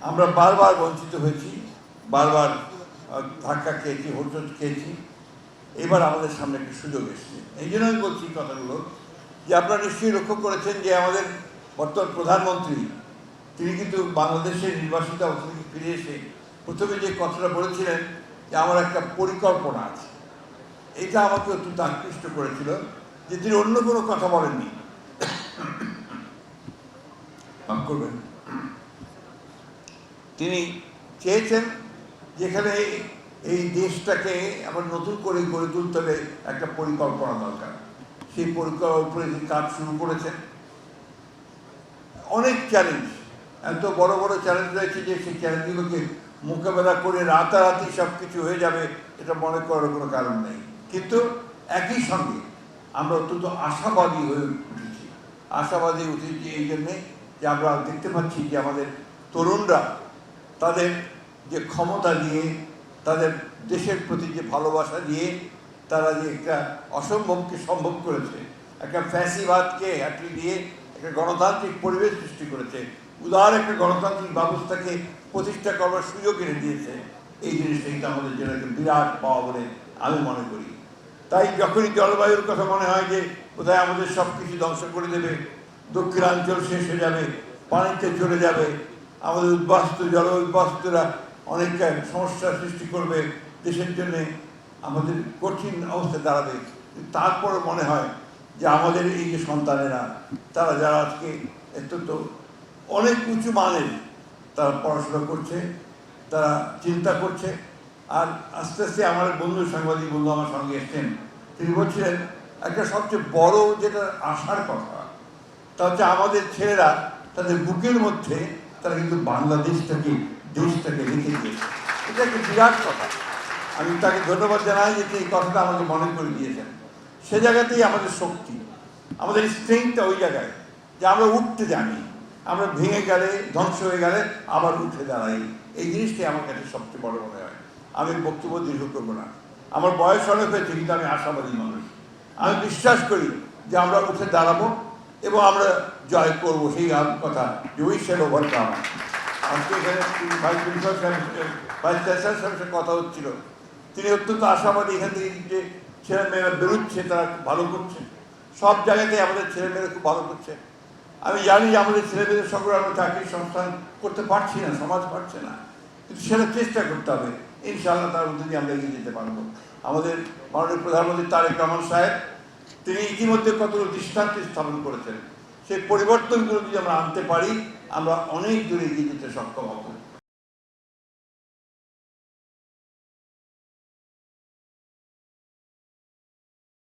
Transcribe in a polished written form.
আমরা বারবার বঞ্চিত হয়েছি, বারবার ধাক্কা খেয়েছি, হোঁচট খেয়েছি। এবার আমাদের সামনে একটি সুযোগ এসেছে। এই জন্য আমি বলছি কথাগুলো যে আপনারা নিশ্চয়ই লক্ষ্য করেছেন যে আমাদের বর্তমান প্রধানমন্ত্রী তিনি কিন্তু বাংলাদেশের নির্বাসিত অবস্থা ফিরে এসে প্রথমে যে কথাটা বলেছিলেন যে আমার একটা পরিকল্পনা আছে। এটা আমাকে অত্যন্ত আকৃষ্ট করেছিল যে তিনি অন্য কোনো কথা বলেননি। করবেন, তিনি চেয়েছেন যেখানে এই দেশটাকে আবার নতুন করে গড়ে তুলতে হবে একটা পরিকল্পনা দরকার। সেই পরিকল্পনায় তিনি কাজ শুরু করেছেন। অনেক চ্যালেঞ্জ, এত বড় বড় চ্যালেঞ্জ রয়েছে যে সেই চ্যালেঞ্জগুলোকে মোকাবেলা করে রাতারাতি সব কিছু হয়ে যাবে এটা মনে করার কোনো কারণ নেই। কিন্তু একই সঙ্গে আমরা অত্যন্ত আশাবাদী হয়ে উঠেছি। আশাবাদী উঠেছি এই জন্যে যে আমরা দেখতে পাচ্ছি যে আমাদের তরুণরা তাদের যে ক্ষমতা দিয়ে, তাদের দেশের প্রতি যে ভালোবাসা দিয়ে তারা যে একটা অসম্ভবকে সম্ভব করেছে, একটা ফ্যাসিবাদকে হাঁটিয়ে দিয়ে একটা গণতান্ত্রিক পরিবেশ সৃষ্টি করেছে, উদার একটা গণতান্ত্রিক ব্যবস্থাকে প্রতিষ্ঠা করবার সুযোগ এনে দিয়েছে। এই জিনিসটা কিন্তু আমাদের জন্য একটা বিরাট পাওয়া বলে আমি মনে করি। তাই যখনই জলবায়ুর কথা মনে হয় যে কোথায় আমাদের সব কিছু ধ্বংস করে দেবে, দক্ষিণাঞ্চল শেষ হয়ে যাবে, পানিতে চলে যাবে, আমাদের জল উদ্বাস্তুরা অনেক সমস্যার সৃষ্টি করবে, দেশের জন্যে আমাদের কঠিন অবস্থায় দাঁড়াবে, তারপরে মনে হয় যে আমাদের এই যে সন্তানেরা তারা যারা আজকে অত্যন্ত অনেক উঁচু মানের তারা পড়াশোনা করছে, তারা চিন্তা করছে। আর আস্তে আস্তে আমার বন্ধু, সাংবাদিক বন্ধু আমার সঙ্গে এসছেন, তিনি বলছিলেন একটা সবচেয়ে বড় যেটা আশার কথা তা হচ্ছে আমাদের ছেলেরা তাদের বুকের মধ্যে তারা কিন্তু বাংলাদেশটাকে, দেশটাকে রেখে দিয়েছে। এটা একটা বিরাট কথা। আমি তাকে ধন্যবাদ জানাই যে এই কথাটা আমাকে মনে করে দিয়েছেন। সে জায়গাতেই আমাদের শক্তি, আমাদের স্ট্রেংথটা ওই জায়গায় যে আমরা উঠতে জানি, আমরা ভেঙে গেলে, ধ্বংস হয়ে গেলে আবার উঠে দাঁড়াই। এই জিনিসটাই আমার কাছে সবচেয়ে বড় মনে হয়। আমি বক্তব্য দীর্ঘ করবো না, আমার বয়স অনেক হয়েছে, কিন্তু আমি আশাবাদী মানুষ। আমি বিশ্বাস করি যে আমরা উঠে দাঁড়াবো এবং আমরা জয় করবো। সেই কথা যে উই শ্যাল ওভারকাম। আজকে এখানে ভাইস চ্যান্সেলর সাহেবের কথা হচ্ছিল, তিনি অত্যন্ত আশাবাদী এখান থেকে যে ছেলেমেয়েরা বেরোচ্ছে তারা খুব ভালো করছে, সব জায়গাতে আমাদের ছেলেমেয়েরা খুব ভালো করছে। আমি জানি যে আমাদের ছেলেমেয়েদের সকলে আমরা চাকরির সংস্থান করতে পারছি না, সমাজ পারছে না, কিন্তু সেটা চেষ্টা করতে হবে। ইনশাআল্লাহ তার মধ্যে দিয়ে আমরা এগিয়ে যেতে পারবো। আমাদের মাননীয় প্রধানমন্ত্রী তারেক রহমান সাহেব তিনি ইতিমধ্যে কতগুলো দৃষ্টান্ত স্থাপন করেছেন। সেই পরিবর্তনগুলো যদি আমরা আনতে পারি আমরা অনেক দূরে এগিয়ে যেতে সক্ষম হব।